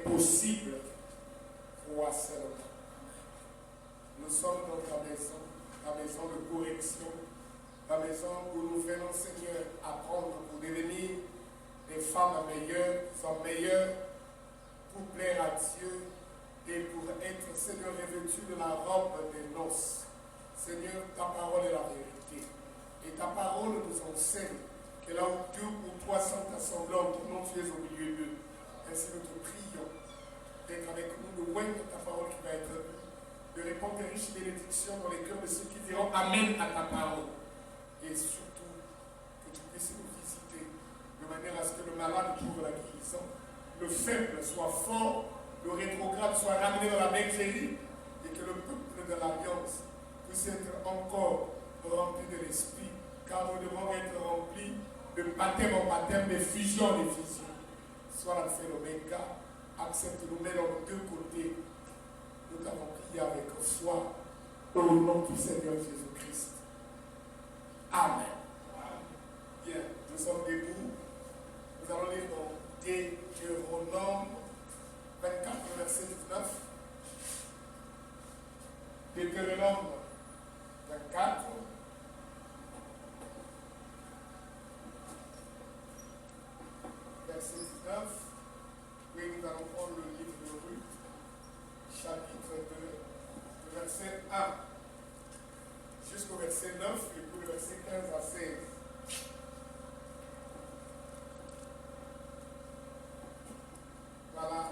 est possible, crois seulement. Nous sommes dans ta maison de correction, ta maison où nous venons, Seigneur, apprendre pour devenir des femmes meilleures, pour plaire à Dieu et pour être, Seigneur, revêtus de la robe des noces. Seigneur, ta parole est la vérité. Et ta parole nous enseigne que là où deux ou trois sont assemblés en ton nom, tu es au milieu d'eux. Ainsi nous te prions d'être avec nous, de oindre ta parole qui va être lue, de répondre tes riches bénédictions dans les cœurs de ceux qui diront Amen à ta parole. Et surtout, que tu puisses nous visiter de manière à ce que le malade trouve la guérison, le faible soit fort, le rétrograde soit ramené dans la bergerie et que le peuple de l'Alliance puisse être encore rempli de l'Esprit, car nous devons être remplis de baptême en baptême, de fusion en fusion. Sois la phénomène, accepte-nous, mets dans nos deux côtés. Nous t'avons prié avec foi au nom du Seigneur Jésus-Christ. Amen. Bien, nous sommes debout. Nous allons lire dans Deutéronome 24, verset 19. Deutéronome 24. Verset 19. Oui, nous allons prendre le livre de Ruth, chapitre 2, verset 1 jusqu'au verset 9 et puis le verset 15 à 16. Voilà.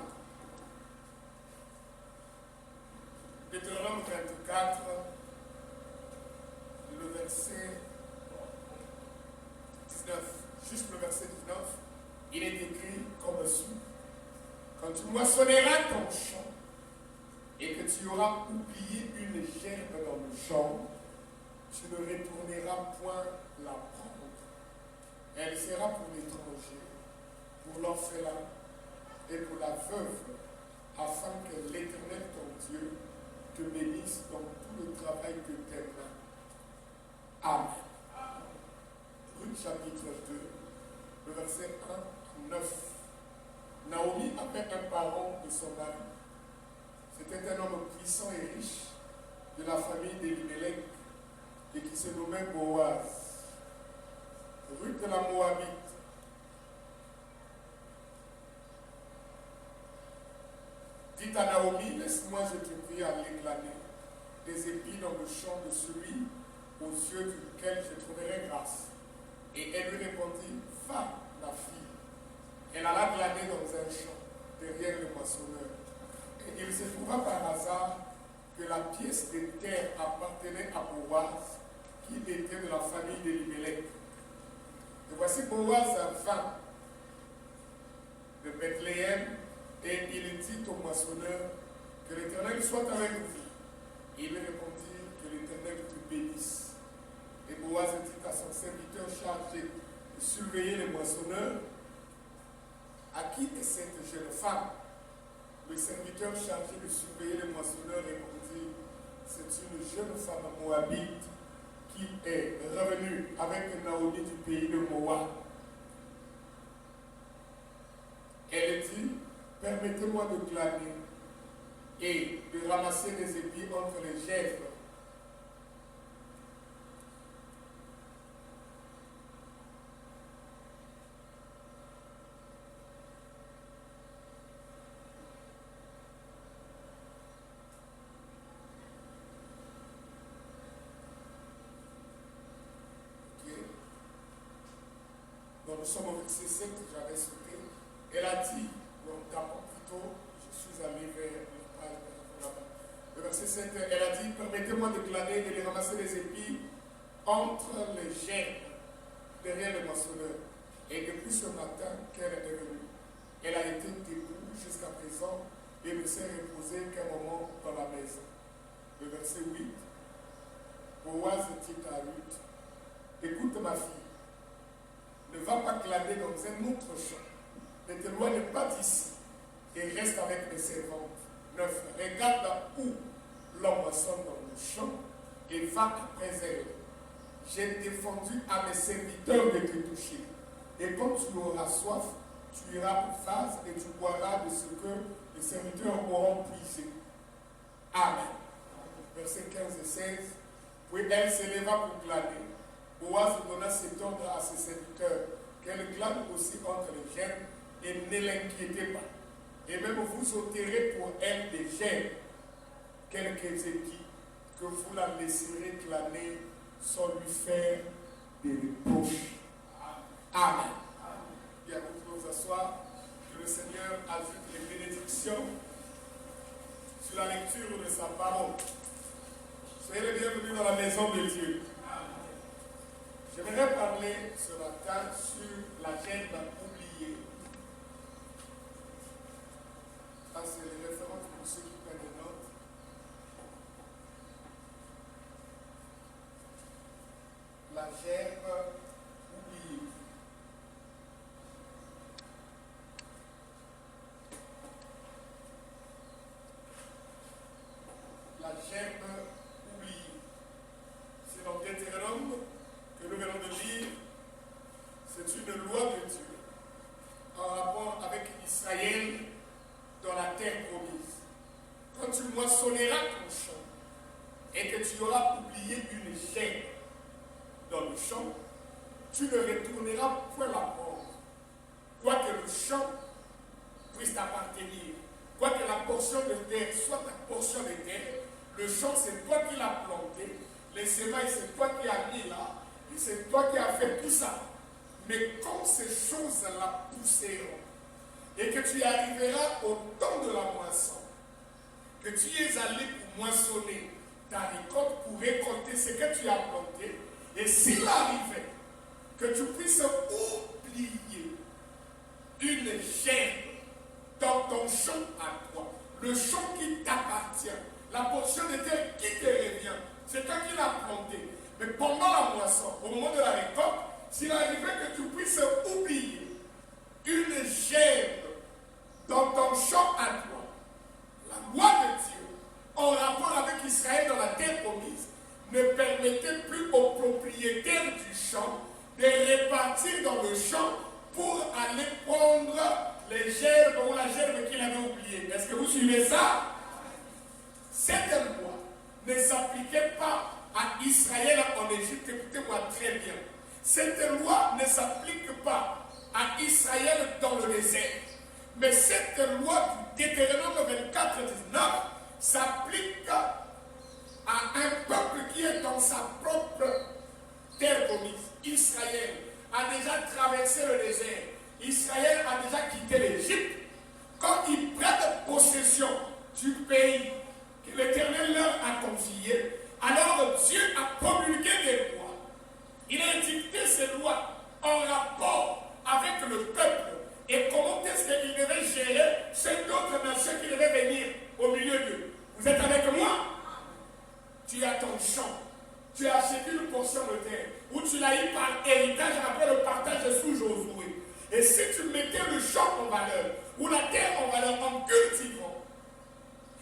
Deutéronome 24, le verset 19, juste le verset 19, il est écrit comme suit. Quand tu moissonneras ton champ et que tu auras oublié une gerbe dans le champ, tu ne retourneras point la prendre. Elle sera pour l'étranger, pour l'orphelin et pour la veuve, afin que l'Éternel, ton Dieu, te bénisse dans tout le travail que tes mains. Amen. Ruth chapitre 2, le verset 1 à 9. Naomi avait un parent de son mari. C'était un homme puissant et riche de la famille d'Elimelech et qui se nommait Boaz. Ruth de la Moabite. Dit à Naomi, laisse-moi, je te prie, aller glaner des épis dans le champ de celui aux yeux duquel je trouverai grâce. Et elle lui répondit, va, ma fille. Elle alla glaner dans un champ, derrière le moissonneur. Et il se trouva par hasard que la pièce de terre appartenait à Boaz, qui était de la famille d'Elimelech. Et voici Boaz vint de Bethléem, et il dit au moissonneur, que l'Éternel soit avec vous. Et il répondit, que l'Éternel te bénisse. Et Boaz dit à son serviteur chargé de surveiller les moissonneurs, à qui est cette jeune femme? Le serviteur chargé de surveiller les moissonneurs répondit, c'est une jeune femme moabite qui est revenue avec Naomi du pays de Moab. Elle dit, permettez-moi de glaner et de ramasser les épis entre les gerbes. Nous sommes au verset 7 que j'avais sauté. Elle a dit, donc d'abord plutôt, je suis allé vers le verset 7, elle a dit, permettez-moi de glaner et de ramasser les épis entre les gerbes derrière le moissonneur. Et depuis ce matin qu'elle est venue, elle a été debout jusqu'à présent et ne s'est reposée qu'un moment dans la maison. Le verset 8, Boaz dit à Ruth, écoute ma fille, ne va pas glaner dans un autre champ. Ne t'éloigne pas d'ici et reste avec mes servantes. 9. Regarde où l'homme moissonne dans le champ et va après elle. J'ai défendu à mes serviteurs de te toucher. Et quand tu auras soif, tu iras au vase et tu boiras de ce que les serviteurs auront puisé. Amen. Versets 15 et 16. Puis elle s'éleva pour glaner. Boaz donna cet ordre à ses serviteurs, qu'elle glane aussi entre les germes et ne l'inquiétez pas. Et même vous ôterez pour elle des germes, qu'elle dit que vous la laisserez glaner sans lui faire des reproches. Amen. Bien, vous pouvez vous asseoir. Que le Seigneur ajoute les bénédictions sur la lecture de sa parole. Soyez les bienvenus dans la maison de Dieu. J'aimerais parler ce matin sur la gerbe oubliée. Ça, c'est les références pour ceux qui prennent des notes. La gerbe oubliée. La gerbe oubliée. C'est dans Deutéronome que nous venons de lire. C'est une loi de Dieu en rapport avec Israël dans la terre promise. Quand tu moissonneras ton champ et que tu auras oublié une gerbe dans le champ, tu ne retourneras point la prendre, quoique le champ puisse t'appartenir, quoique la portion de terre soit ta portion de terre. Le champ, c'est toi qui l'as planté, les semailles, c'est toi qui as mis là, et c'est toi qui as fait tout ça. Mais quand ces choses-là pousseront, et que tu arriveras au temps de la moisson, que tu es allé pour moissonner ta récolte, pour récolter ce que tu as planté, et s'il arrivait que tu puisses oublier une gerbe dans ton champ à toi, le champ qui t'appartient, la portion de terre qui te revient, c'est toi qui l'as planté. Mais pendant la moisson, au moment de la récolte, s'il arrivait que tu puisses oublier une gerbe dans ton champ à toi, la loi de Dieu, en rapport avec Israël dans la terre promise, ne permettait plus aux propriétaires du champ de répartir dans le champ pour aller prendre les gerbes ou la gerbe qu'il avait oubliée. Est-ce que vous suivez ça? Cette loi ne s'appliquait pas à Israël en Égypte. Écoutez-moi très bien. Cette loi ne s'applique pas à Israël dans le désert. Mais cette loi du Deutéronome 24, 19 s'applique à un peuple qui est dans sa propre terre promise. Israël a déjà traversé le désert. Israël a déjà quitté l'Égypte. Quand ils prennent possession du pays que l'Éternel leur a confié, alors Dieu a promulgué des lois. Il a dicté ces lois en rapport avec le peuple et comment est-ce qu'il devait gérer cette autre nation qui devait venir au milieu d'eux. Vous êtes avec moi? Tu as ton champ, tu as acheté une portion de terre, ou tu l'as eu par héritage après le partage sous Josué. Et si tu mettais le champ en valeur, ou la terre en valeur en cultivant,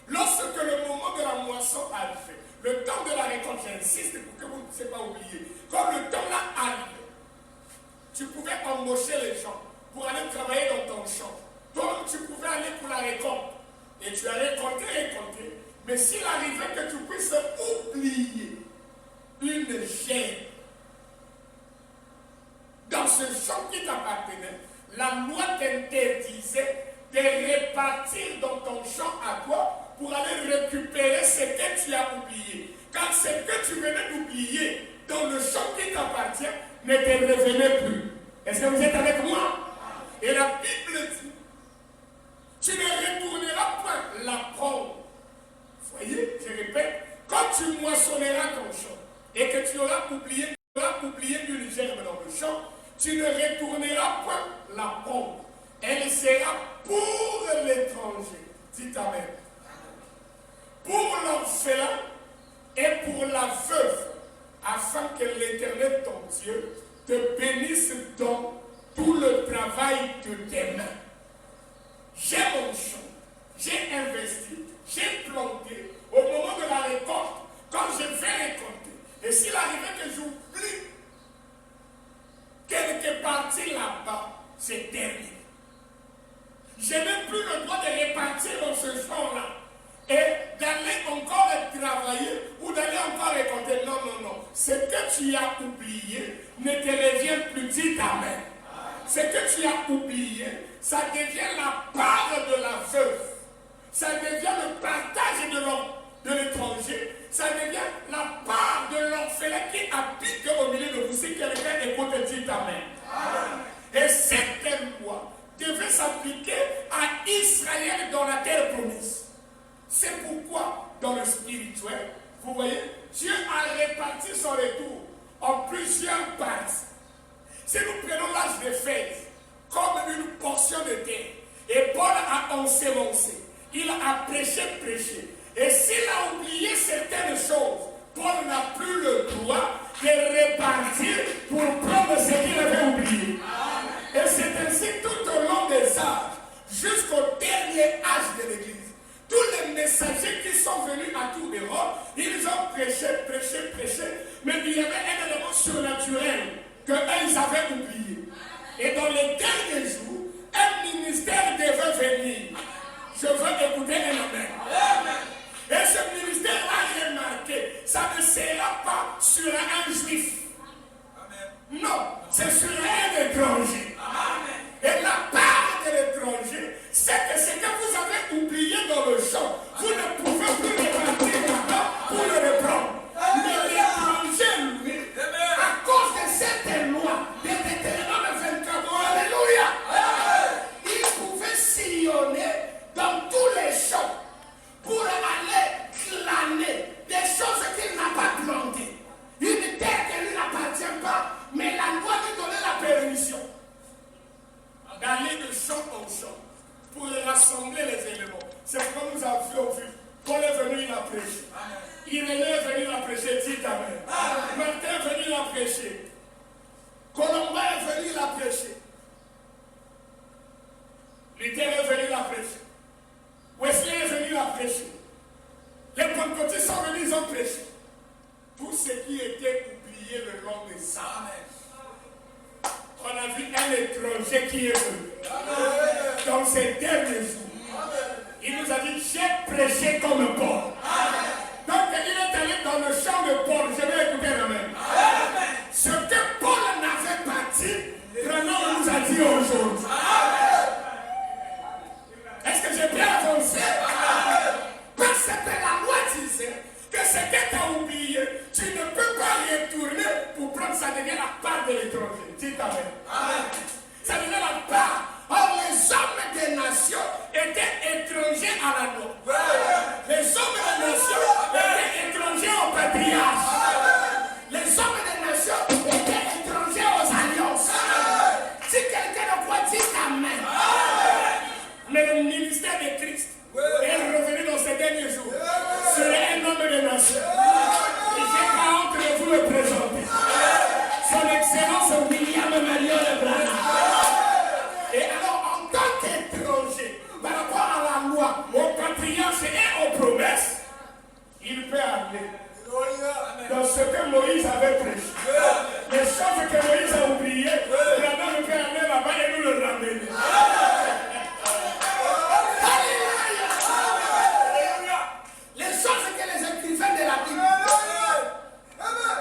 lorsque le moment de la moisson arrive, le temps de la récolte, j'insiste pour que vous ne puissiez pas oublier, quand le temps là arrive, tu pouvais embaucher les gens pour aller travailler dans ton champ. Donc tu pouvais aller pour la récolte. Et tu as récolté. Mais s'il arrivait que tu puisses oublier une gerbe dans ce champ qui t'appartenait, la loi t'interdisait de répartir dans ton champ à toi pour aller récupérer ce que tu as oublié. Car ce que tu venais d'oublier dans le champ qui t'appartient ne te revenait plus. Est-ce que vous êtes avec moi? Et la Bible dit, tu ne retourneras pas la prendre. Voyez, je répète, quand tu moissonneras ton champ et que tu auras oublié une gerbe dans le champ, tu ne retourneras pas la prendre. Elle sera pour l'étranger. Dites Amen. Pour l'orphelin et pour la veuve, afin que l'Éternel, ton Dieu, te bénisse dans tout le travail de tes mains. J'ai mon champ, j'ai investi, j'ai planté. Au moment de la récolte, quand je vais récolter, et s'il arrivait que j'oublie quelque partie là-bas, c'est terminé. Je n'ai plus le droit de répartir dans tu as oublié ne te revient plus. Dis amen. Ce que tu as oublié, ça devient la part de la veuve. Ça devient le partage de l'étranger. Ça devient la part de l'orphelin qui habite au milieu de vous. Si quelqu'un écoute, dit amen. Et cette loi devait s'appliquer à Israël dans la terre promise. C'est pourquoi, dans le spirituel, vous voyez, Dieu a réparti son retour en plusieurs parties. Si nous prenons l'âge des fêtes comme une portion de terre, et Paul a ensemencé, il a prêché. Et s'il a oublié certaines choses, Paul n'a plus le droit de répartir pour prendre ce qu'il avait oublié. Et c'est ainsi tout au long des âges, jusqu'au dernier âge de l'Église. Tous les messagers qui sont venus à tout Europe, ils ont prêché, mais il y avait un élément surnaturel qu'ils avaient oublié. Et dans les derniers jours, un ministère devait venir. Je veux écouter un amen. Et ce ministère a remarqué, ça ne sera pas sur un juif. Non, c'est sur un étranger. Et la part de l'étranger, c'est que ce que vous avez oublié dans le champ, vous ne pouvez plus répartir là-bas pour le reprendre. Mais l'étranger, lui, à cause de cette loi, de Deutéronome 24, alléluia, il pouvait sillonner dans tous les champs pour aller glaner des choses qu'il n'a pas plantées. Une terre qui ne lui appartient pas, mais la loi lui donnait la permission d'aller de champ en champ pour rassembler les éléments. C'est ce que nous avions vu. Paul est venu, il a prêché. Irénée est venu, il a prêché. Dit amen. Martin est venu, il a prêché. Colomba est venu, il a prêché. Luther est venu, il a prêché. Wesley est venu, il a prêché. Les pentecôtistes sont venus, ils ont prêché. Tout ce qui était oublié le long des âges. On a vu un étranger qui est venu. Dans ces derniers jours, il nous a dit, j'ai prêché comme Paul. Donc il est allé dans le champ de Paul. Je vais écouter la même. Ce que Paul n'avait pas dit, Branham nous a dit aujourd'hui. Est-ce que j'ai bien avancé? Parce que la loi disait que ce que tu as oublié, tu ne peux pas retourner pour prendre, ça devient la part de l'étranger. Dis amen. Ça devient la part. Or, les hommes des nations étaient étrangers à la loi. Les hommes des nations étaient étrangers aux patriarches. Les hommes des nations étaient étrangers aux alliances. Si quelqu'un ne croit, dit amen. Mais le ministère de Christ est revenu dans ces derniers jours sur un homme des nations. Et j'ai pas honte de vous le présenter. Son Excellence William Marion Branham. Et alors, en tant qu'étranger, par rapport à la loi, aux patriarches et aux promesses, il peut aller dans ce que Moïse avait prêché. Les choses que Moïse a oubliées, Branham peut aller là-bas et nous le ramener. Les choses que les écrivains de la Bible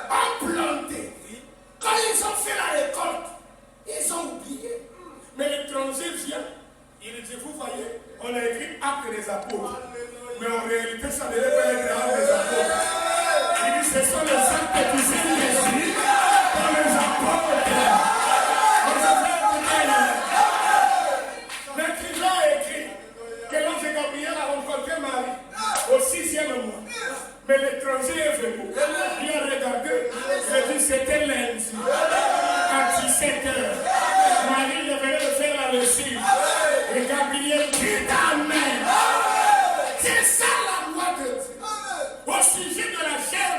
ont plantées, quand ils ont fait la récolte, ils ont oublié. Mais l'étranger vient, il dit, vous voyez, on a écrit Actes des apôtres. Mais en réalité, ça ne devait pas être Actes des apôtres. Il dit, ce sont les actes qui sont écrits par les apôtres. L'écrivain a écrit que l'ange Gabriel a rencontré Marie au 6e mois. Mais l'étranger est venu. Il a regardé. Il a dit, c'était lundi à 17h. Marie venait de faire la lessive. Et Gabriel dit amen. C'est ça la loi de Dieu. Au sujet de la chair,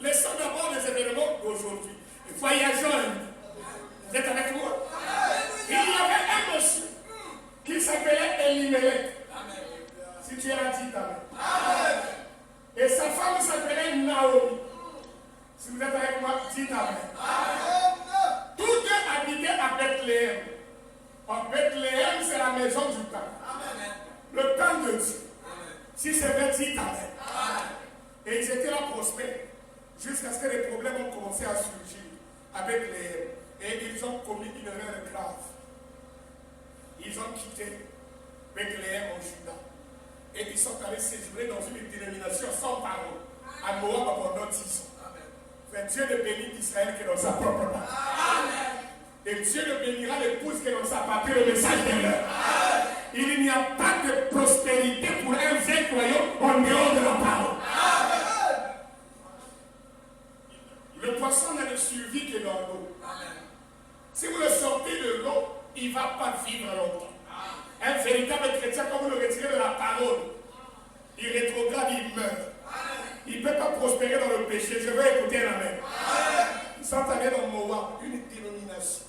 laissons d'abord les événements d'aujourd'hui. Voyageons. Vous êtes avec moi? Il y avait un monsieur qui s'appelait Elimelech. Si tu as dit amen. Et sa femme s'appelait Naomi. Si vous êtes avec moi, dites amen. Tous deux habitaient à Bethléem. En Bethléem, c'est la maison du pain. Le pain de Dieu. Si c'est vrai, dites amen. Et ils étaient là prospères. jusqu'à ce que les problèmes ont commencé à surgir avec les... Et ils ont commis une erreur grave. Ils ont quitté Bethléem en Juda. Et ils sont allés séjourner dans une dénomination sans parole, à Moab pendant 10 ans. Mais Dieu ne bénit Israël que dans sa propre patrie. Et Dieu ne bénira l'épouse que dans sa patrie, le message de l'heure. Il n'y a pas de prospérité pour un vrai croyant en dehors de la parole. Le poisson n'a de survie que dans l'eau. Si vous le sortez de l'eau, il ne va pas vivre longtemps. Un véritable chrétien, quand vous le retirez de la parole, il rétrograde, il meurt. Il ne peut pas prospérer dans le péché. Je veux écouter la main. Ils sont allés dans Moab, une dénomination.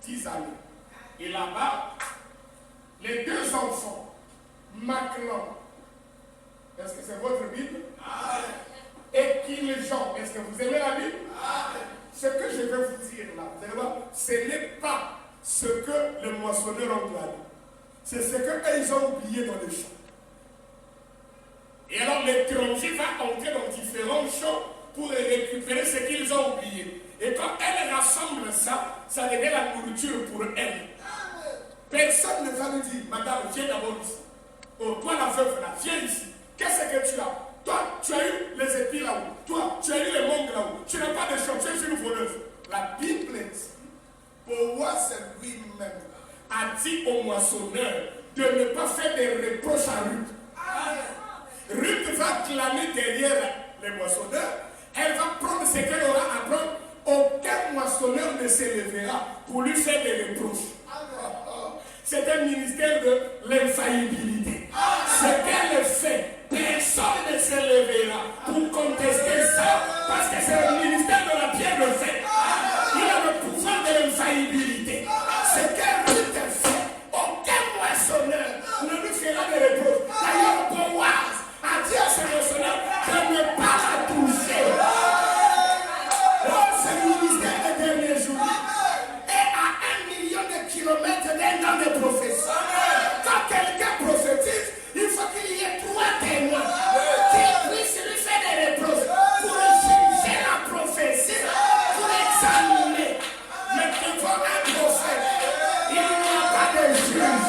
10 années. Et là-bas, les deux enfants, Maclon, est-ce que c'est votre Bible? Et Kiljan, est-ce que vous aimez la Bible? Ce que je veux vous dire là, vous allez voir, ce n'est pas ce que les moissonneurs ont glané. C'est ce qu'ils ont oublié dans les champs. Et alors l'étranger va entrer dans différents champs pour récupérer ce qu'ils ont oublié. Et quand elle rassemble ça, ça devient la nourriture pour elle. Personne ne va lui dire, madame, viens d'abord ici. Oh, toi la veuve là, viens ici. Qu'est-ce que tu as? Toi, tu as eu les épis là-haut. Toi, tu as eu les mangues là-haut. Tu n'as pas de champ, tu es une voleuse. La Bible dit, Boaz lui-même a dit au moissonneur de ne pas faire des reproches à Ruth. Ruth va clamer derrière les moissonneurs. Elle va prendre ce qu'elle aura à prendre. Aucun moissonneur ne s'élèvera pour lui faire des reproches. C'est un ministère de l'infaillibilité. Ce qu'elle fait, personne ne s'élèvera pour contester ça, parce que c'est le ministère de la pierre de fait. Il a le pouvoir de l'infaillibilité. Ce qu'elle fait, aucun moissonneur ne lui fera des reproches. D'ailleurs, Boaz a dit à ce moissonneur de ne pas la toucher. Ce ministère des derniers jours est à 1 million de kilomètres d'un an de prophétie. Quand quelqu'un prophétise, il faut qu'il y ait 3 témoins qui puissent lui faire des reproches pour juger la prophétie, pour examiner. Mais devant un prophète, il n'y a pas de juge.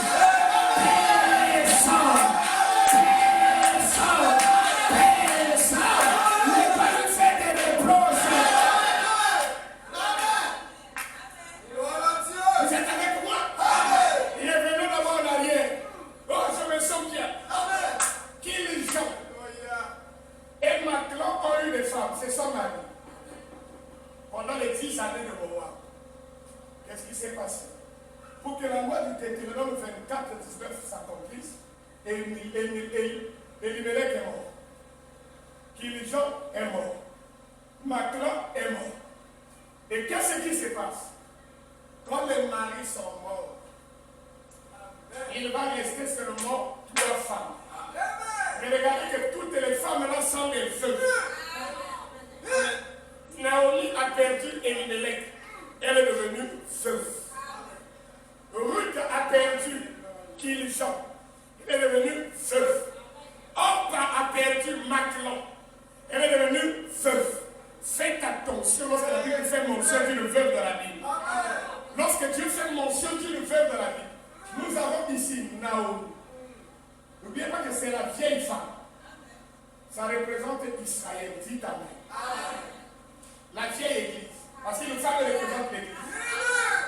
C'est son mari. Pendant les 10 années de Moab, qu'est-ce qui s'est passé? Pour que la loi du Deutéronome 24, 19 s'accomplisse, Elimelech est mort. Kiljan est mort. Maclon est mort. Et qu'est-ce qui se passe? Quand les maris sont morts, il va rester seulement 3 femmes. Mais regardez que toutes les femmes là sont des veuves. Naomi a perdu Elimelech. Elle est devenue veuve. Ruth a perdu Kiljan. Elle est devenue veuve. Orpa a perdu Maclon. Elle est devenue veuve. Faites attention lorsque la Bible fait mention d'une veuve dans la Bible. Lorsque Dieu fait mention d'une veuve dans la Bible, nous avons ici Naomi. N'oubliez pas que c'est la vieille femme. Ça représente Israël. Dites amen. La vieille église. Parce que nous savons représente l'église.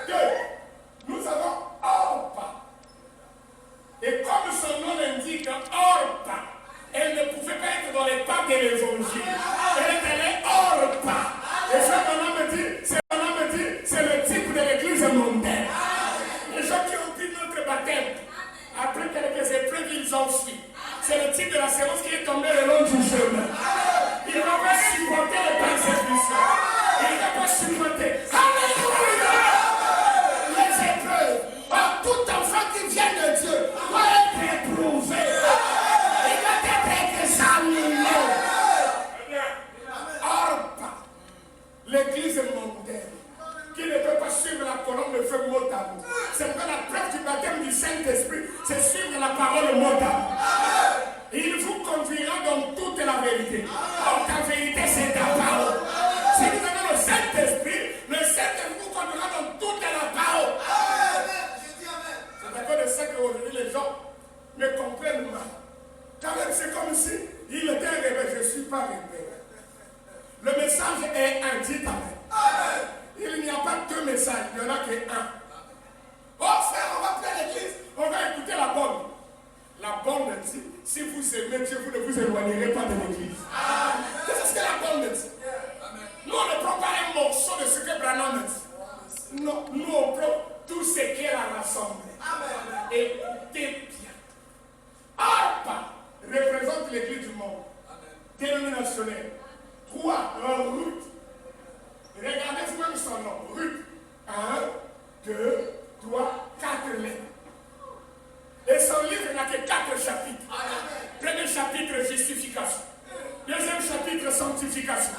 2. Nous avons Orpa. Et comme son nom l'indique, Orpa, elle ne pouvait pas être dans les pas de l'évangile. Elle était Orpa. Et ce qu'on me dit, c'est le type de l'église mondaine. Les gens qui ont pris notre baptême, après quelques épreuves, ils ont fui. C'est le type de la séance qui est tombé le long du chemin. Il ne va pas supporter les persécutions. Il ne va pas supporter. Alléluia! Les épreuves. Tout enfant qui vient de Dieu doit être éprouvé. Il doit être examiné. Orpa, l'église mondaine, qui ne peut pas suivre la colonne de feu mot à mot. C'est pas la preuve du baptême du Saint-Esprit, c'est suivre la parole mot à mot. Il vous conduira dans toute la vérité. Or, ta vérité, c'est ta parole. message est un, dit amen. Il n'y a pas deux messages, il n'y en a qu'un. Oh frère, on va faire l'église, on va écouter la bonne. La bonne dit, si vous aimez Dieu, vous ne vous éloignerez pas de l'église. C'est ce que la bonne dit. Nous, on ne prend pas un morceau de ce que Branham dit. Non, nous, on prend tout ce qu'elle a rassemblé. Écoutez bien. Arpa représente l'église du monde. Dénominationnelle. 3, Ruth. Regardez vous-même son nom. Ruth. 1, 2, 3, 4 lettres. Et son livre n'a que 4 chapitres. Premier chapitre, justification. Deuxième chapitre, sanctification.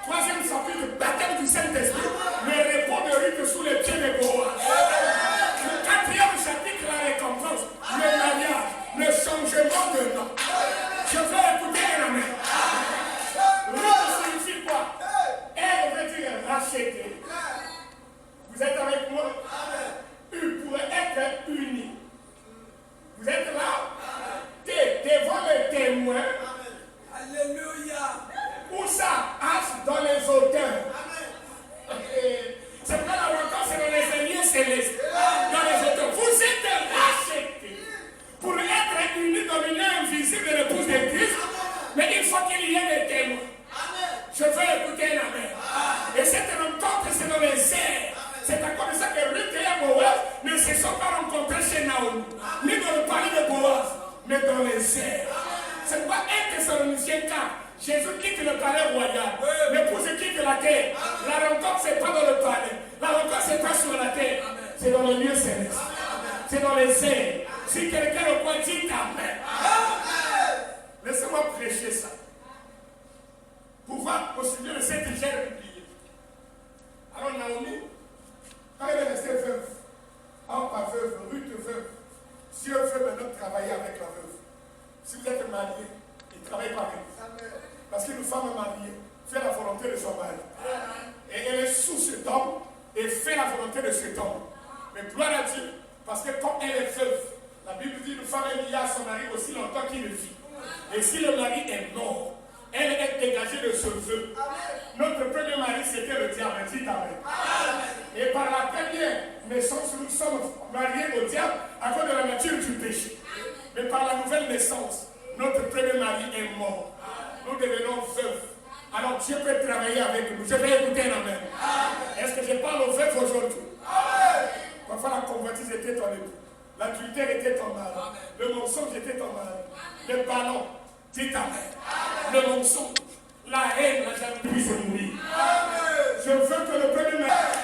Troisième chapitre, baptême du Saint-Esprit. Le repos de Ruth sous les pieds de Boaz. Le quatrième chapitre, la récompense. Le mariage. Le changement de nom. Je veux écouter un amen. Ruth signifie quoi? Elle veut dire racheter. Vous êtes avec moi? Pour être unis. Vous êtes là? Devant les témoins. Alléluia. Où ça? Dans les auteurs. C'est pas la rencontre, c'est dans les lieux célestes. Dans les auteurs. Vous êtes rachetés pour être unis dans l'union invisible de l'épouse de Christ. Mais il faut qu'il y ait des témoins. Je veux écouter un amen. Et cette rencontre, c'est dans les airs. C'est à cause de ça que Ruth et Boaz ne se sont pas rencontrés chez Naomi, ni dans le palais de Boaz, mais dans les airs. Ce n'est pas 1 Thessaloniciens 4. Jésus quitte le palais royal. L'épouse quitte la terre. La rencontre, ce n'est pas dans le palais. La rencontre, ce n'est pas sur la terre. C'est dans le lieu céleste. C'est dans les airs. Si quelqu'un le croit, dit amen. Laissez-moi prêcher ça. Pouvoir constituer le Saint-Gère publié. Alors Naomi, quand elle est restée veuve, pas veuve, Ruth veuve, Dieu veut maintenant travailler avec la veuve. Si vous êtes marié, il travaille pas avec vous. Parce qu'une femme mariée fait la volonté de son mari. Et elle est sous cet homme et fait la volonté de cet homme. Mais gloire à Dieu, parce que quand elle est veuve, la Bible dit une femme est liée à son mari aussi longtemps qu'il le vit. Et si le mari est mort, elle est dégagée de ce vœu. Notre premier mari, c'était le diable. Dit amen. Et par la première naissance, nous sommes mariés au diable à cause de la nature du péché. Mais par la nouvelle naissance, notre premier mari est mort. Nous devenons veuves. Alors Dieu peut travailler avec nous. Je vais écouter un amen. Est-ce que je parle aux veuves aujourd'hui? Parfois la convoitise était ton époux. L'adultère était ton mari. Le mensonge était ton mari. Le ballon, dit amen. Le mensonge, la haine, la jalousie se mourir. Je veux que le premier mari.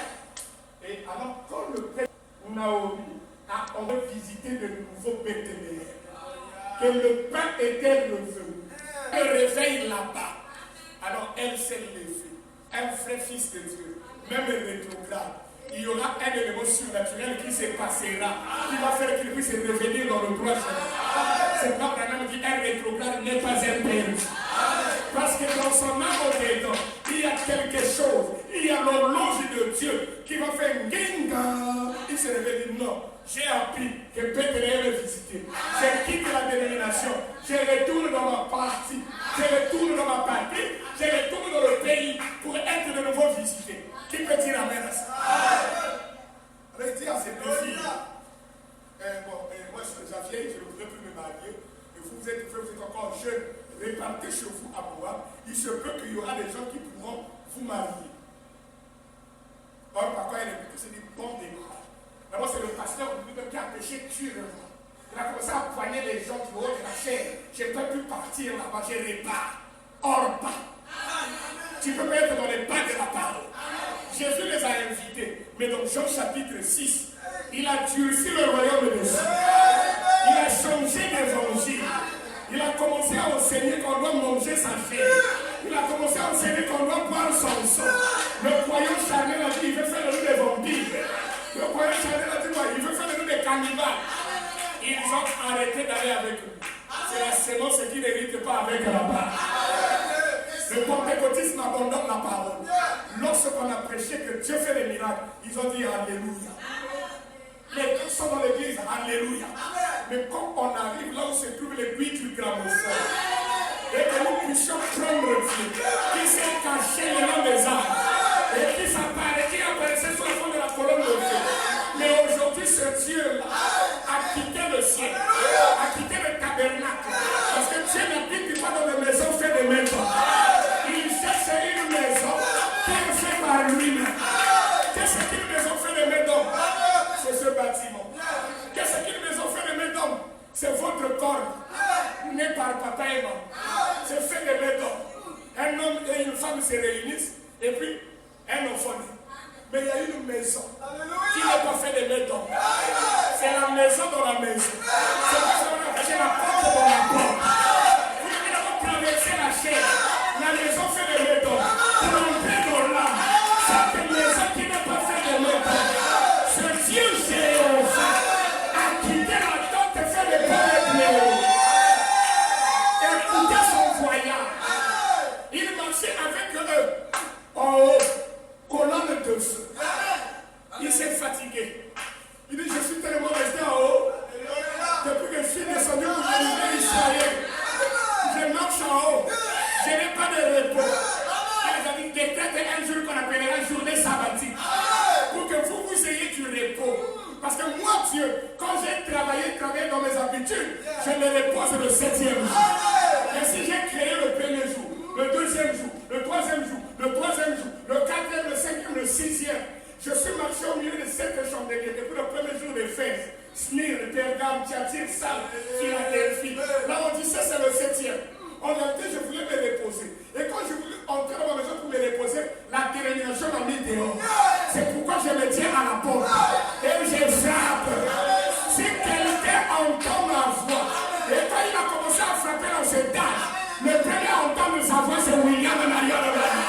Et alors, quand le père Naomi a envie visiter de nouveaux Bethléem, que le pain était revenu, elle réveille là-bas. Alors elle s'est levée, un vrai fils de Dieu, même rétrograde. Il y aura un élément surnaturel qui se passera, qui va faire qu'il puisse revenir dans le droit chemin. C'est pas Branham dit un rétrograde n'est pas un perdu. Parce que dans son âme au-dedans, il y a quelque chose, il y a l'horloge de Dieu qui va faire Ginga. Il se réveille et dit non, j'ai appris que Bethléem est visité. Je quitte la dénomination, je retourne dans ma partie, je retourne dans ma patrie, je retourne dans le pays pour être de nouveau visité. Qui peut dire amen à ça? Alors il dit à ces deux filles, moi je suis déjà vieille, je ne pourrais plus me marier, et vous êtes encore jeunes, répartez chez vous à Moab, il se peut qu'il y aura des gens qui pourront vous marier. Or, par quoi elle est c'est du bon démarrage. D'abord, c'est le pasteur qui a péché durement. Il a commencé à poigner les gens du haut de la chair. Je ne peux plus partir là-bas, je répare. Hors pas. Tu peux mettre dans les pas de la parole. Jésus les a invités. Mais dans Jean chapitre 6, il a durci le royaume de Dieu. Il a changé d'évangile. Il a commencé à enseigner qu'on doit manger sa chair. Il a commencé à enseigner qu'on doit boire son sang. Le croyant charnel a dit il veut faire de nous des vampires. Le croyant charnel a dit il veut faire de nous des cannibales. Ils ont arrêté d'aller avec nous. C'est la sémence qui n'hérite pas avec la part. Le pentecôtisme abandonne la parole. Lorsqu'on a prêché que Dieu fait des miracles, ils ont dit Alléluia. Les gens sont dans l'église, Alléluia. Mais quand on arrive là où se trouve l'aiguille du gramophone, et que nous puissions prendre Dieu, qui s'est caché le nom en lui-même. Qu'est-ce qu'une maison fait de main d'homme? C'est ce bâtiment. Qu'est-ce qu'une maison fait de main d'homme? C'est votre corps, né par papa et maman. C'est fait de main d'homme. Un homme et une femme se réunissent et puis un enfant naît. Mais il y a une maison qui n'est pas faite de main d'homme. C'est la maison dans la maison. C'est pour ça qu'on a caché la porte dans la porte. Vous devez traverser la chair. La maison fait de main d'homme. Pour entrer dans l'âme. Cette maison qui n'est pas faite de main d'homme. Ce Dieu Jéhovah a quitté la tente et fait le pain et blé. Écoutez son voyage. Il marchait avec eux en haut, colonne de feu. Il s'est fatigué. Il dit, je suis tellement resté en haut. Depuis que je suis descendu pour délivrer Israël. Je marche en haut. Je n'ai pas de repos. Il a dit, décrète un jour qu'on appellera journée sabbatique. Pour que vous ayez du repos. Parce que moi, Dieu, quand j'ai travaillé dans mes habitudes, je me repose le 7e jour. Et si j'ai créé le premier jour, le 2e jour, le 3e jour, le 3e jour, le 4e, le 5e, le 6e, je suis marché au milieu de 7 chandeliers depuis le premier jour des fêtes. Smyrne, Pergame, Thyatire, Sardes, Philadelphie. Là, on dit ça, c'est le 7e. En réalité, je voulais me reposer. Et quand je voulais entrer dans ma maison pour me reposer, la dérénation m'a mis dehors. C'est pourquoi je me tiens à la porte. Et je frappe. Si quelqu'un entend ma voix, et quand il a commencé à frapper dans cette tâche, le premier à entendre sa voix, c'est William en arrière de la vie.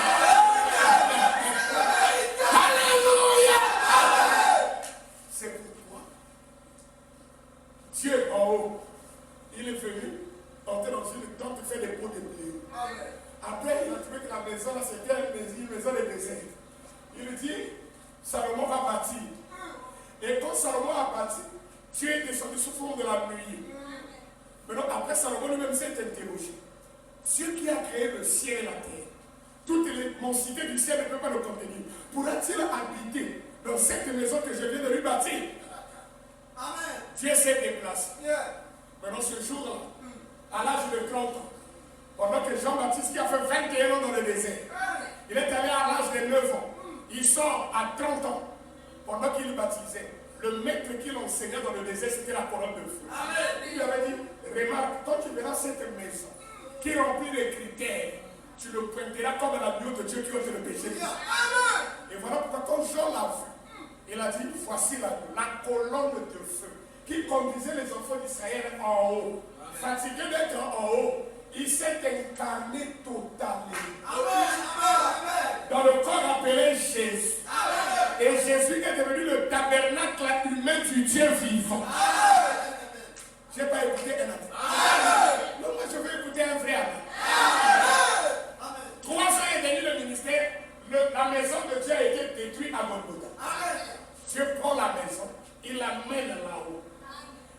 Alléluia! C'est pourquoi Dieu en haut, il est venu entrer dans une tente et faire des pots de blé. Après, il a trouvé que la maison, là, c'était une maison de désert. Il dit, Salomon va bâtir. Et quand Salomon a bâti, Dieu est descendu sous forme de la nuit. Maintenant, après, Salomon lui-même s'est interrogé. Dieu qui a créé le ciel et la terre, toute l'immensité du ciel ne peut pas le contenir. Pourra-t-il habiter dans cette maison que je viens de lui bâtir? Amen. Dieu s'est déplacé. Maintenant, ce jour-là, à l'âge de 30 ans, pendant que Jean-Baptiste, qui a fait 21 ans dans le désert, il est allé à l'âge de 9 ans. Il sort à 30 ans, pendant qu'il baptisait. Le maître qui l'enseignait dans le désert, c'était la colonne de feu. Il lui avait dit, remarque, quand tu verras cette maison qui remplit les critères, tu le pointeras comme l'agneau de Dieu qui ôte le péché. Et voilà pourquoi quand Jean l'a vu, il a dit, voici la colonne de feu qui conduisait les enfants d'Israël en haut. Fatigué d'être en haut, il s'est incarné totalement dans le corps appelé Jésus. Et Jésus est devenu le tabernacle humain du Dieu vivant. Je n'ai pas écouté un autre. Non, moi je veux écouter un vrai homme. 3 ans est venu le ministère, la maison de Dieu a été détruite à Golgotha. Dieu prend la maison, il l'amène là-haut.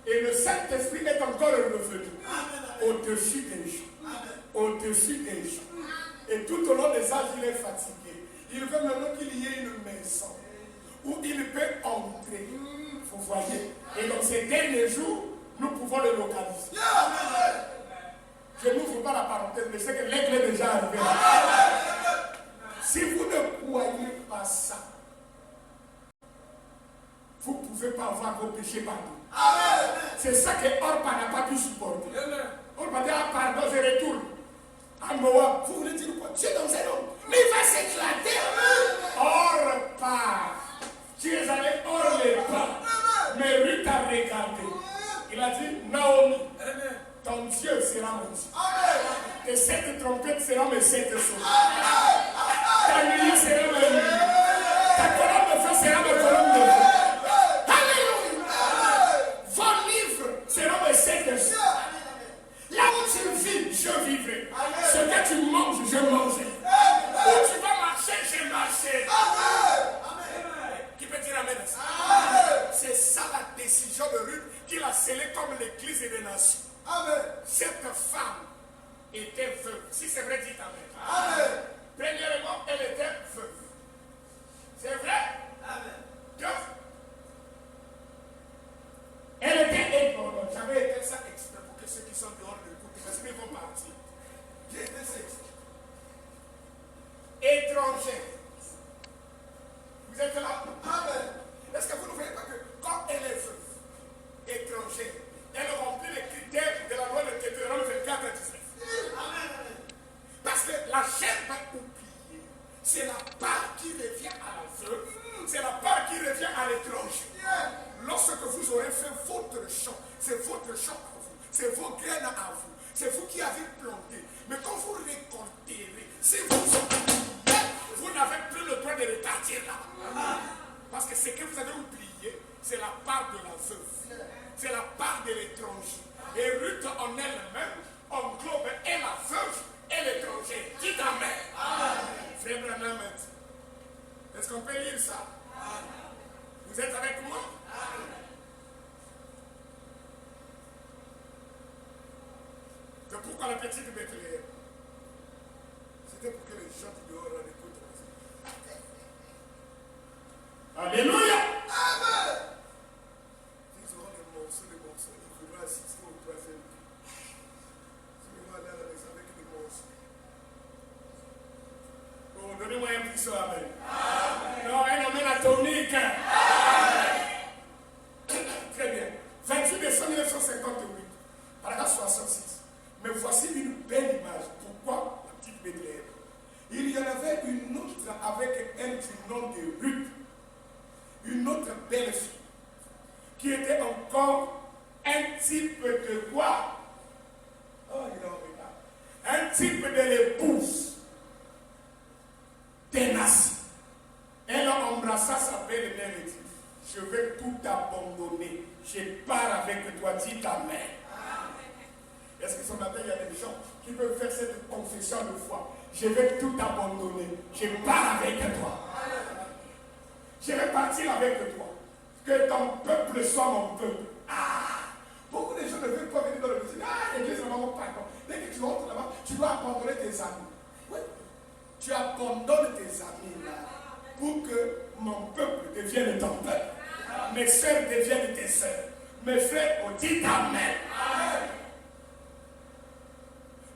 Et le Saint-Esprit est encore revenu au-dessus des gens. Au-dessus des gens. Et tout au long des âges, il est fatigué. Il veut maintenant qu'il y ait une maison où il peut entrer. Vous voyez? Et dans ces derniers jours, nous pouvons le localiser. Je n'ouvre pas la parenthèse, mais je sais que l'aigle est déjà arrivé. Si vous ne croyez pas ça, vous ne pouvez pas avoir vos péchés pardonnés. C'est ça que Orpa n'a pas pu supporter. Orpa dit, ah pardon, je retourne. À Moab, vous voulez dire quoi? Tu es dans un homme, mais il va s'éclater. Orpa, tu es allé hors les pas. Mais Ruth a regardé. Il a dit, Naomi, ton Dieu sera mon Dieu. Et cette trompette sera mes 7 sauts. Ta nuit sera ma nuit. Ta colonne de feu sera ma colonne de feu. Vos livres seront mes 7 sauts. Là où tu vis, je vivrai. Ce que tu manges, je mangerai. c'est la part qui revient à la veuve, c'est la part qui revient à l'étranger. Lorsque vous aurez fait votre champ, c'est votre champ à vous, c'est vos graines à vous, c'est vous qui avez planté. Mais quand vous récolterez, si vous n'avez plus le droit de repartir là. Parce que ce que vous avez oublié, c'est la part de la veuve, c'est la part de l'étranger. Et Ruth en elle-même englobe et la veuve et l'étranger. Dites amen. Frère Branham, est-ce qu'on peut lire ça? Vous êtes avec moi? C'est pourquoi la petite Bethléem, c'était pour que les gens qui dehors l'écoutent. Alléluia. Amen. Ils auront des morceaux, il faudra assister au troisième. Si vous allez à la maison avec des morceaux. Oh, donnez-moi un petit saut, amen. Non, un amen atomique. Très bien. 28 décembre 1958, paragraphe 66. Mais voici une belle image. Pourquoi la petite Bethléem? Il y en avait une autre avec elle du nom de Ruth. Une autre belle fille. Qui était encore un type de quoi? Oh, il est en retard. Un type de l'épouse. Ténace. Elle embrassa sa belle-mère et dit, je vais tout abandonner. Je pars avec toi, dis ta mère. Est-ce que ce matin, il y a des gens qui peuvent faire cette confession de foi? Je vais tout abandonner. Je pars avec toi. Je vais partir avec toi. Que ton peuple soit mon peuple. Beaucoup de gens ne veulent pas venir dans le musique. L'église ne va pas. Dès que tu rentres là-bas, tu dois abandonner tes amis. Oui. Tu abandonnes tes amis là pour que mon peuple devienne ton peuple. Mes soeurs deviennent tes soeurs. Mes frères ont dit amen.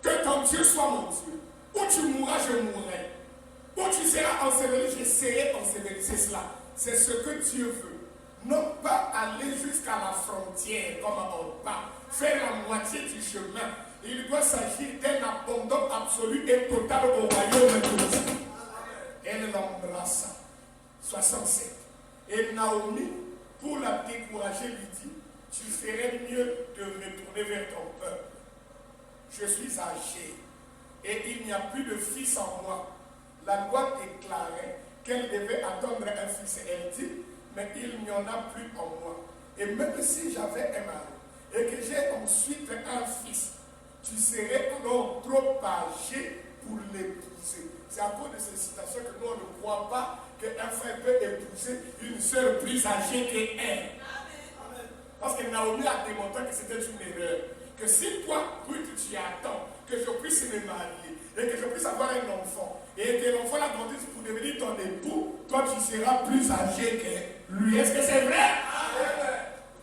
Que ton Dieu soit mon Dieu. Où tu mourras, je mourrai. Où tu seras enseveli, je serai enseveli. C'est cela. C'est ce que Dieu veut. Non pas aller jusqu'à la frontière comme en bas. Faire la moitié du chemin. Il doit s'agir d'un abandon absolu et total au royaume de Dieu. Elle l'embrassa. 67. Et Naomi, pour la décourager, lui dit, tu ferais mieux de retourner vers ton peuple. Je suis âgée et il n'y a plus de fils en moi. La loi déclarait qu'elle devait attendre un fils. Elle dit, mais il n'y en a plus en moi. Et même si j'avais un mari et que j'ai ensuite un fils, tu serais alors trop âgé pour l'épouser. C'est à cause de ces citations que nous ne croit pas qu'un frère peut épouser une sœur plus âgée qu'elle. Parce que Naomi a démontré que c'était une erreur. Que si toi, Ruth, tu attends que je puisse me marier et que je puisse avoir un enfant et que l'enfant la grandisse pour devenir ton époux, toi tu seras plus âgé que lui. Est-ce que c'est vrai?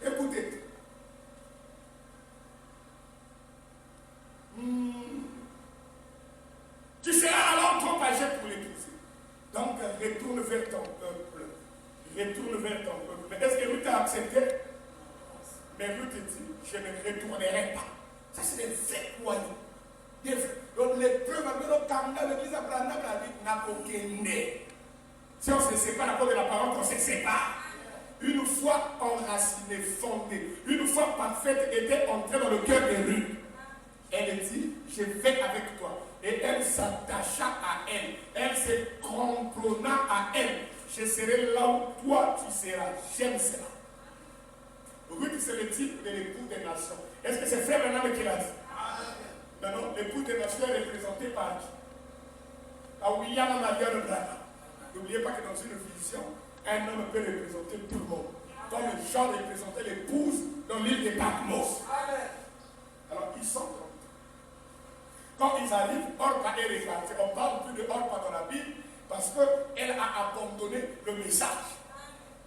Écoutez. Tu seras alors trop âgé pour l'épouser. Donc retourne vers ton peuple. Retourne vers ton peuple. Mais est-ce que Ruth a accepté? Mais Ruth dit, je ne retournerai pas. Ça, c'est des vrais croyants. Donc, les preuves, l'église Abraham n'a aucun nez. Si on se sépare à cause de la parole, on se sépare. Une foi enracinée, fondée, une foi parfaite était entrée dans le cœur de Ruth. Elle dit, je vais avec toi. Et elle s'attacha à elle. Elle se compronna à elle. Je serai là où toi tu seras. J'aime cela. Ruth, c'est le type de l'époux des nations. Est-ce que c'est Frère Branham qui l'a dit? Maintenant, l'époux des nations est représenté par qui? Par William Marion Branham. N'oubliez pas que dans une vision, un homme peut représenter tout le monde. Comme Jean représentait l'épouse dans l'île de Patmos. Alors, ils sont comme quand ils arrivent, Orpa est répartie. On parle plus de Orpa dans la Bible parce qu'elle a abandonné le message.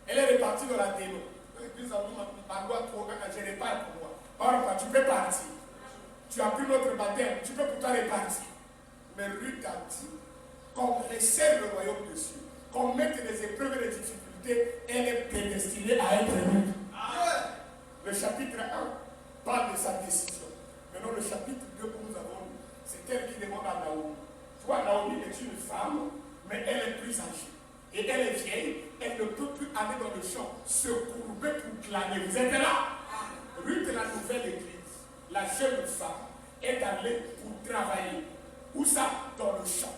Elle est répartie dans la démon. L'église a dit, je répare pour moi. Orpa, tu peux partir. Tu as pris notre baptême, tu peux pourtant répartir. Mais Ruth a dit qu'on resserre le royaume de Dieu, qu'on mette des épreuves et des difficultés, elle est prédestinée à être Ruth. Le chapitre 1 parle de sa décision. Maintenant, le chapitre 2 que nous avons lu, c'est elle qui demande à Naomi. Toi, Naomi est une femme, mais elle est plus âgée. Et elle est vieille, elle ne peut plus aller dans le champ, se courber pour clamer. Vous êtes là? Ruth, la nouvelle église, la jeune femme, est allée pour travailler. Où ça? Dans le champ.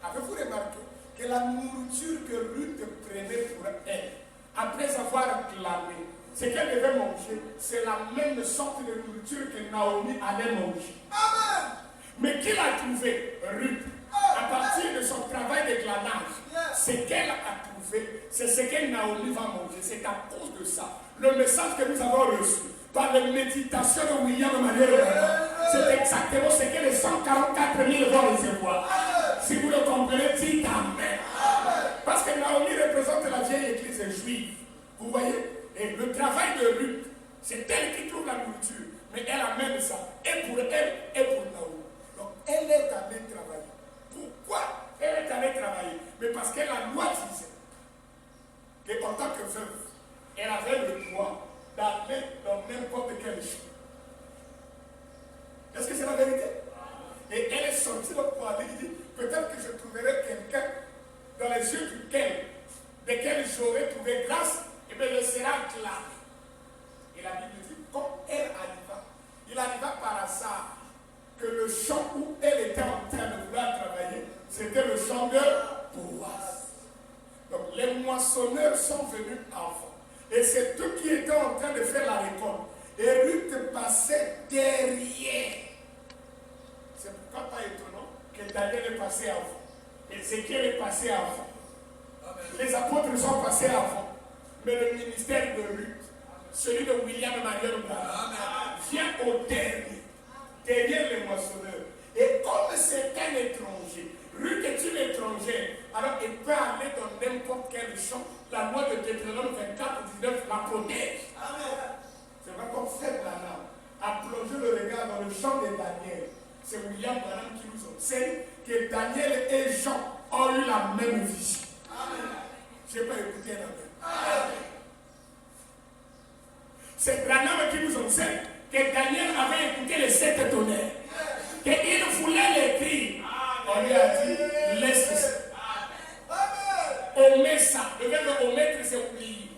Avez-vous remarqué que la nourriture que Ruth prenait pour elle, après avoir clamé, ce qu'elle devait manger, c'est la même sorte de nourriture que Naomi allait manger. Amen. Mais qui l'a trouvé? Ruth. À partir de son travail de glanage, ce qu'elle a trouvé, c'est ce que Naomi va manger. C'est à cause de ça. Le message que nous avons reçu par les méditations de William Marion, c'est exactement ce que les 144 000 vont recevoir. Si vous le comprenez, dites Amen. Parce que Naomi représente la vieille église juive. Vous voyez? Et le travail de Ruth, c'est elle qui trouve la nourriture. Mais elle amène ça. Et pour elle, et pour Naomi. Donc, elle est allée travailler. Pourquoi elle est allée travailler? Mais parce que la loi disait qu'en tant que veuve, elle avait le droit d'aller dans n'importe quel champ. Est-ce que c'est la vérité? Et elle est sortie pour aller dire, peut-être que je trouverai quelqu'un dans les yeux desquels j'aurais trouvé grâce, et bien elle sera clame. Et la Bible dit, quand elle arriva, il arriva par hasard que le champ où elle était en train de vouloir travailler, c'était le champ de Boaz. Donc les moissonneurs sont venus avant. Et c'est eux qui étaient en train de faire la récolte. Et Ruth passait derrière. C'est pourquoi pas étonnant que Daniel est passé avant. Ézéchiel est passé avant. Les apôtres sont passés avant. Mais le ministère de Ruth, celui de William Marion Branham, vient au dernier. Derrière les moissonneurs. Et comme c'est un étranger, Ruth est une étrangère, alors il peut aller dans n'importe quel champ. La loi de Deutéronome 24, 19 la protège. C'est vrai comme frère Branham a plongé le regard dans le champ de Daniel. C'est William Branham qui nous enseigne que Daniel et Jean ont eu la même vision. Je n'ai pas écouté la même. C'est Branham qui nous enseigne que Daniel avait écouté les 7 tonnerres. Qu'il voulait l'écrire. On lui a dit, laisse ça. Omet ça. Le verbe omettre, c'est oublier.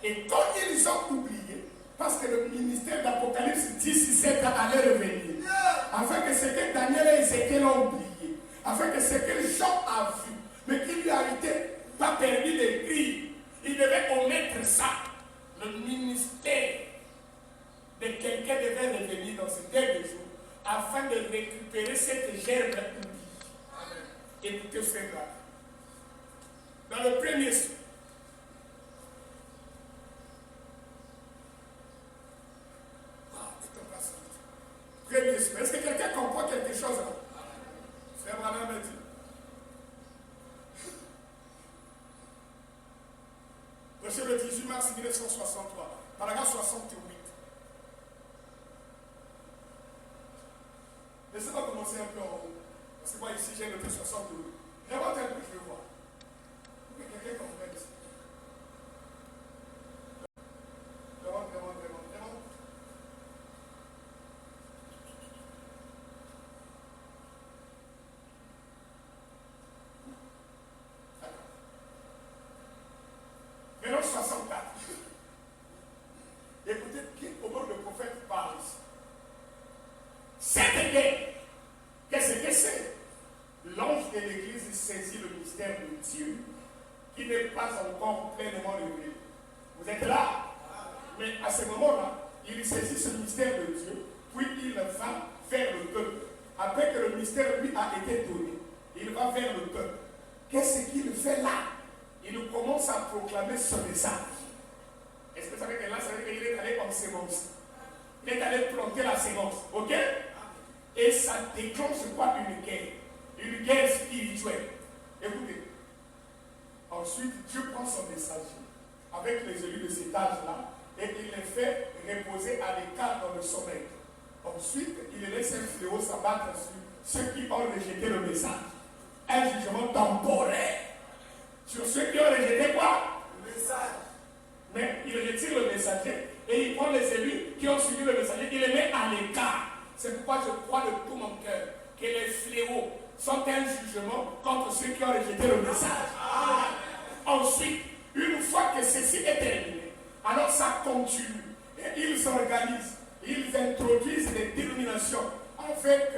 Et quand ils ont oublié, parce que le ministère d'Apocalypse 10-17 allait revenir, afin que ce que Daniel et Ézéchiel ont oublié, afin que ce que Jean a vu, mais qui lui a été pas permis d'écrire, il devait omettre ça. Le ministère de quelqu'un devait revenir dans ces derniers jours afin de récupérer cette gerbe oubliée. Écoutez cela. Dans le premier son, premier son. Est-ce que quelqu'un comprend quelque chose? Frère Branham a dit. Reçu le 18 mars 1963, paragraphe 68. Laissez-moi commencer un peu en haut. Parce que moi ici j'ai noté 68. Remontez un peu, je veux voir. Mais quelqu'un comprend ici. Remonte. Maintenant 64. Écoutez comment le prophète parle ici. Cette guerre, qu'est-ce que c'est? L'ange de l'église saisit le mystère de Dieu qui n'est pas encore pleinement révélé. Vous êtes là? Mais à ce moment-là, il saisit ce mystère de Dieu, puis il va vers le peuple. Après que le mystère lui a été donné, il va vers le peuple. Qu'est-ce qu'il fait là? Il commence à proclamer ce message. Est-ce que vous savez que là, ça veut dire qu'il est allé en sémence? Il est allé planter la sémence. Ok? Et ça déclenche quoi? Une guerre spirituelle. Écoutez. Ensuite, Dieu prend son messager avec les élus de cet âge-là et il les fait reposer à l'écart dans le sommeil. Ensuite, il laisse un fléau s'abattre sur ceux qui ont rejeté le message. Un jugement temporaire sur ceux qui ont rejeté quoi? Le message. Mais il retire le messager et il prend les élus qui ont suivi le messager, il les met à l'écart. C'est pourquoi je crois de tout mon cœur que les fléaux sont un jugement contre ceux qui ont rejeté le message. Ensuite, une fois que ceci est terminé, alors ça continue. Et ils s'organisent, ils introduisent des dénominations avec,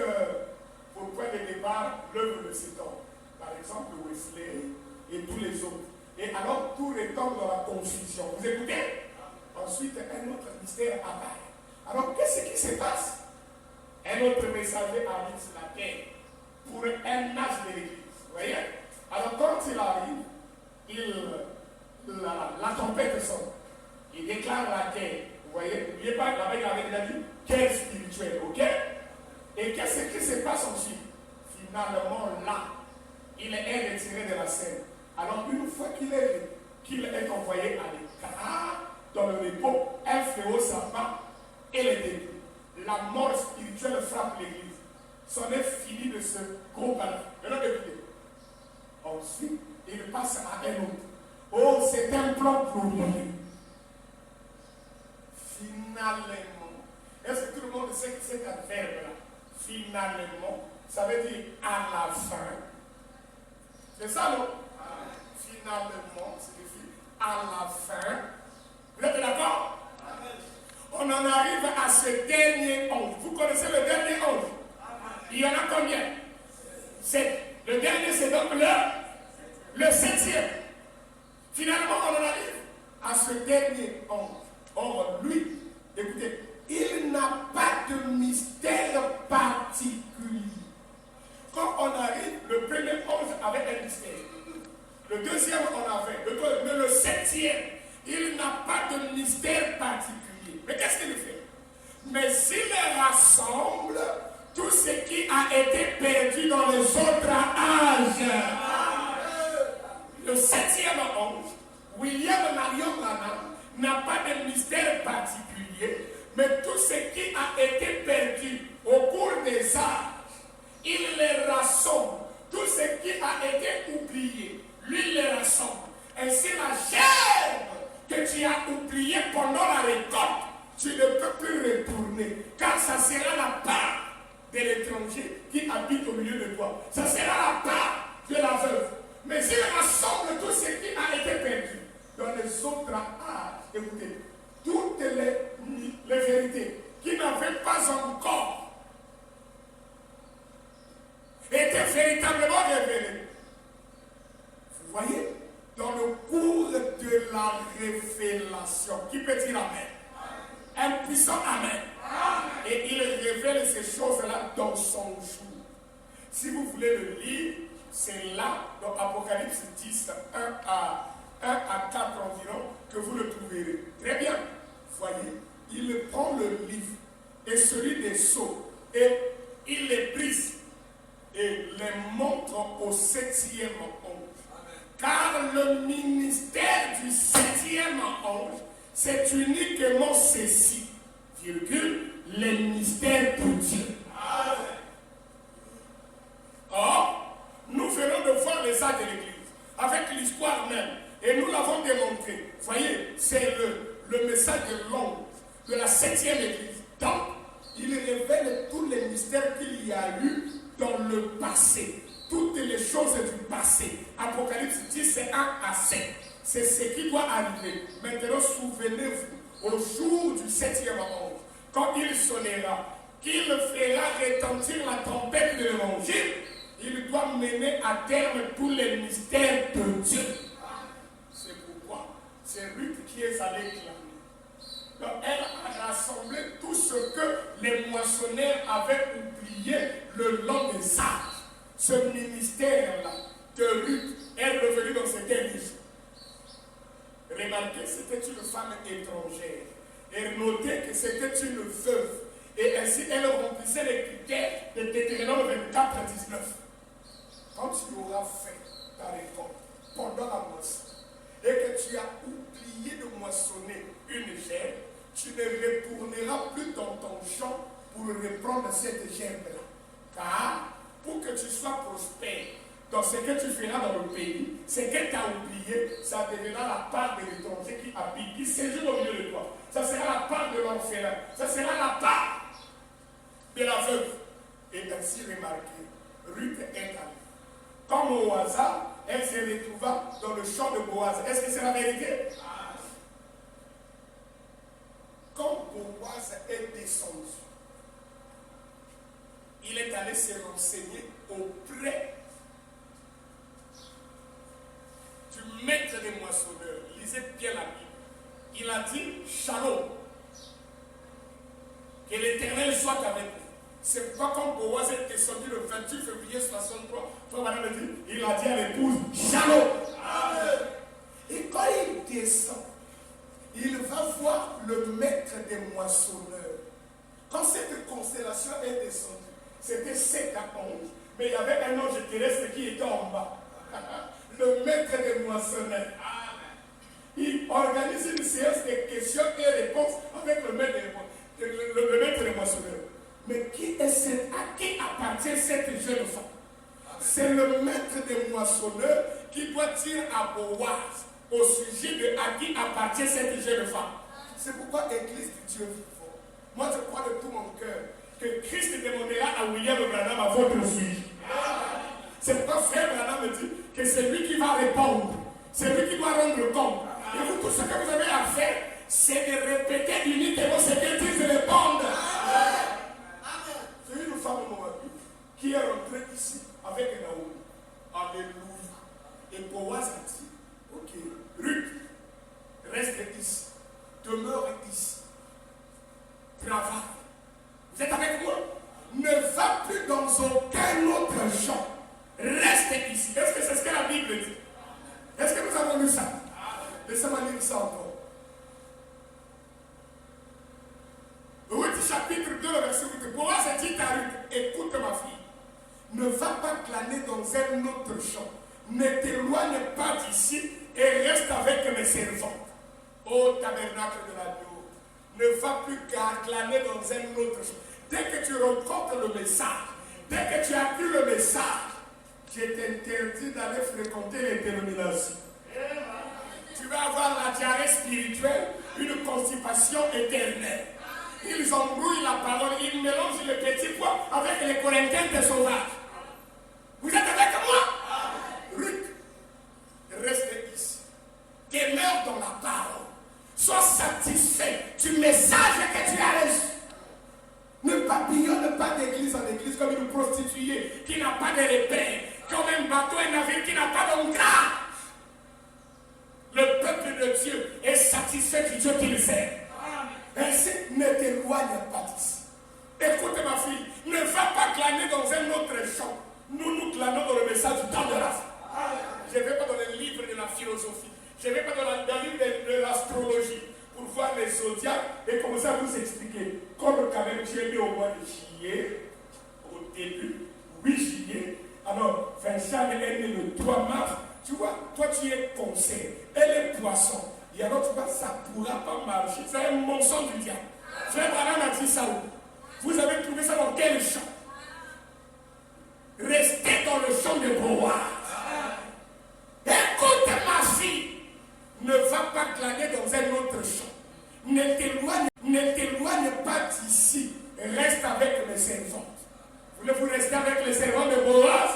pour point de départ, l'œuvre de cet homme. Par exemple, Wesley et tous les autres. Et alors, tout retombe dans la confusion. Vous écoutez? Ensuite, un autre mystère apparaît. Alors, qu'est-ce qui se passe? Un autre messager arrive sur la terre pour un âge de l'Église. Vous voyez? Alors, quand il arrive, la tempête sonne. Il déclare la guerre. Vous voyez? N'oubliez pas, là-bas, il avait déjà dit guerre spirituelle. Ok? Et qu'est-ce qui se passe ensuite? Finalement, là, il est retiré de la scène. Alors, une fois qu'il est envoyé à l'écart, dans le repos, un fléau s'abat et le détruit. La mort spirituelle frappe l'Église. C'en est fini de ce groupe. Maintenant, écoutez. Ensuite, il passe à un autre. Oh, c'est un plan prolongé. Finalement, est-ce que tout le monde sait que cet adverbe-là, finalement, ça veut dire à la fin? C'est ça, non? Finalement, signifie à la fin. Vous êtes d'accord? On en arrive à ce dernier ange. Vous connaissez le dernier ange? Il y en a combien? 7. Le dernier, c'est donc le 7e. Finalement, on en arrive à ce dernier ange. Or, lui, écoutez, il n'a pas de mystère particulier. Quand on arrive, le premier ange avait un mystère. Le deuxième en avait. Mais le 7e, il n'a pas de mystère particulier. Mais qu'est-ce qu'il fait? Mais il rassemble tout ce qui a été perdu dans les autres âges. Le 7e ange, William Marion Branham, n'a pas de mystère particulier, mais tout ce qui a été perdu au cours des âges, il les rassemble. Tout ce qui a été oublié, lui les rassemble. Ainsi la gerbe que tu as oubliée pendant la récolte, tu ne peux plus retourner, car ça sera la part de l'étranger qui habite au milieu de toi. Ça sera la part de la veuve. Mais il rassemble tout ce qui a été perdu dans les autres âges. Écoutez, toutes les vérités qui n'avaient pas encore été véritablement révélées. Vous voyez, dans le cours de la révélation, qui peut dire Amen? Un puissant Amen. Et il révèle ces choses-là dans son jour. Si vous voulez le lire, c'est là, dans Apocalypse 10, 1 à 4 environ, que vous le trouverez. Très bien. Voyez, il prend le livre et celui des sceaux et il les brise et les montre au 7e ange. Car le ministère du 7e ange, c'est uniquement ceci, virgule, les mystères de Dieu. Or, nous venons de voir les actes de l'Église, avec l'histoire même, et nous l'avons démontré. Voyez, c'est le message de l'ange de la 7e Église. Donc, il révèle tous les mystères qu'il y a eu dans le passé, toutes les choses du passé. Apocalypse 10, c'est 1 à 7. C'est ce qui doit arriver. Maintenant, souvenez-vous, au jour du 7e ange, quand il sonnera, qu'il fera retentir la trompette de l'évangile, il doit mener à terme tous les mystères de Dieu. C'est pourquoi c'est Ruth qui est allée clamer. Donc elle a rassemblé tout ce que les moissonneurs avaient oublié le long des âges. Ce ministère-là de Ruth est revenu dans ces derniers jours. Remarquez, c'était une femme étrangère. Et notez que c'était une veuve. Et ainsi, elle remplissait les critères de Deutéronome 24 à 19. Quand tu auras fait ta récolte pendant la moisson et que tu as oublié de moissonner une gerbe, tu ne retourneras plus dans ton champ pour reprendre cette gerbe-là. Car pour que tu sois prospère dans ce que tu feras dans le pays, ce que tu as oublié, ça deviendra la part de l'étranger qui habite, qui séjourne au milieu de toi. Ça sera la part de l'orphelin. Ça sera la part de la veuve. Et ainsi remarquez, Ruth est allée. Comme au hasard, elle se retrouva dans le champ de Boaz. Est-ce que c'est la vérité? Quand Boaz est descendu, il est allé se renseigner auprès du maître des moissonneurs. Lisez bien la Bible. Il a dit Shalom. Que l'Éternel soit avec vous. C'est pourquoi quand Boaz est descendu le 28 février 63, il a dit à l'épouse Shalom. Amen. Et quand il descend, il va voir le maître des moissonneurs. Quand cette constellation est descendue, c'était 7 à 11, mais il y avait un ange terrestre qui était en bas. Le maître des moissonneurs. Il organise une séance de questions et réponses avec le maître des moissonneurs. Mais à qui appartient cette jeune femme? C'est le maître des moissonneurs qui doit dire à Boaz au sujet de à qui appartient cette jeune femme. C'est pourquoi l'Église de Dieu vivant. Moi je crois de tout mon cœur que Christ demandera à William Branham à votre sujet. C'est pourquoi frère Branham me dit que c'est lui qui va répondre. C'est lui qui doit rendre compte. Et vous, tout ce que vous avez à faire, c'est de répéter uniquement ce que Dieu répond. C'est une femme moabite qui est rentrée ici avec Naomi. Alléluia. Et Boaz a dit, ok, Ruth, reste ici. Demeure ici. Travaille. Vous êtes avec moi? Ne va plus dans aucun autre champ. Reste ici. Est-ce que c'est ce que la Bible dit? Est-ce que nous avons lu ça? Laissez-moi lire ça encore. Ruth chapitre 2, le verset 8. Boaz a dit à Ruth, écoute ma fille, ne va pas glaner dans un autre champ. Ne t'éloigne pas d'ici et reste avec mes servantes. Ô tabernacle de l'agneau, ne va plus glaner dans un autre champ. Dès que tu rencontres le message, dès que tu as lu le message, je t'interdis d'aller fréquenter les dénominations. Tu vas avoir la diarrhée spirituelle, une constipation éternelle. Ils embrouillent la parole, ils mélangent le petit pois avec les Corinthiens des sauvages. Vous êtes avec moi? Ruth, reste ici. Demeure dans la parole. Sois satisfait du message que tu as reçu. Ne papillonne pas d'église en église comme une prostituée qui n'a pas de repères, comme un bateau, un navire qui n'a pas d'ancrage. Le peuple de Dieu est satisfait du Dieu qu'il sert. Ainsi, ne t'éloigne pas d'ici. Écoute ma fille, ne va pas glaner dans un autre champ. Nous glanons dans le message du temps de la fin. Je ne vais pas dans le livre de la philosophie. Je ne vais pas dans le livre de l'astrologie pour voir les zodiacs et comme ça vous expliquer. Comme quand même tu es né au mois de juillet, au début, 8 juillet, alors Vincent est né le 3 mars. Tu vois, toi tu es conseil, elle est poisson. Et alors tu vois, ça ne pourra pas marcher. C'est un mensonge du diable. Frère Branham a dit ça où? Vous avez trouvé ça dans quel champ? Restez dans le champ de Boaz. Écoute ma fille, ne va pas glaner dans un autre champ. Ne t'éloigne pas d'ici. Reste avec mes servantes. Voulez-vous rester avec les servants de Boaz?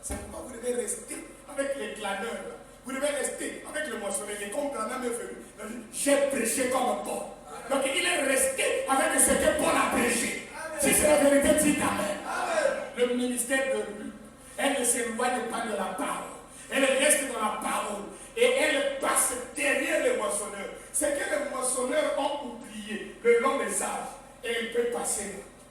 C'est pourquoi vous devez rester avec les glaneurs. Vous devez rester avec le moissonneur. Et comme Branham est venu, j'ai prêché comme Paul. Donc il est resté avec ce que Paul a prêché. Si c'est la vérité, dites Amen. Le ministère de Ruth, elle ne s'éloigne pas de la parole. Elle reste dans la parole. Et elle passe derrière les moissonneurs. C'est que les moissonneurs ont oublié le long des âges. Et elle peut passer là.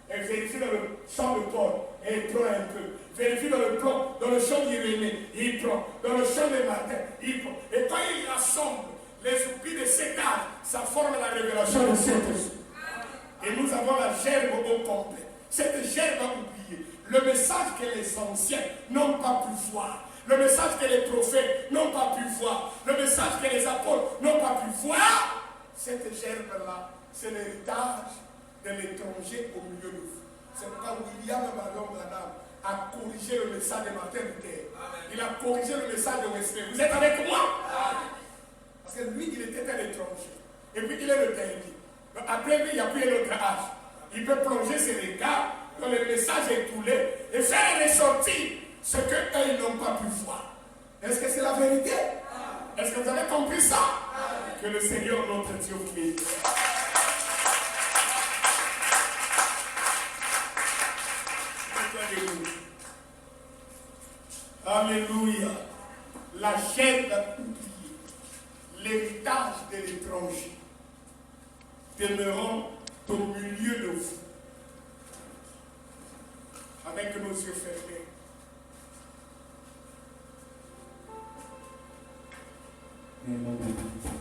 Elle vérifie dans le champ de Paul. Et elle prend un peu. Vérifie dans le champ d'Irénée. Il prend. Dans le champ de Martin. Il prend. Et quand il rassemble les oublis de cet âge, ça forme la révélation de Saint-Esprit. Et nous avons la gerbe au complet. Cette gerbe a oublié. Le message que les anciens n'ont pas pu voir. Le message que les prophètes n'ont pas pu voir. Le message que les apôtres n'ont pas pu voir. Cette gerbe-là, c'est l'héritage de l'étranger au milieu de vous. C'est pourquoi William Marion Branham a corrigé le message de Martin Luther. Il a corrigé le message de Wesley. Vous êtes avec moi? Parce que lui, il était un étranger. Et puis il est le dernier. Après lui, il n'y a plus un autre âge. Il peut plonger ses regards quand le message est tourné et faire ressortir ce qu'eux n'ont pas pu voir. Est-ce que c'est la vérité? Est-ce que vous avez compris ça? Que le Seigneur notre Dieu vous bénisse. Alléluia. La chair d'un bouclier, l'héritage de l'étranger, demeurant au milieu de vous, avec nos yeux fermés. Amen.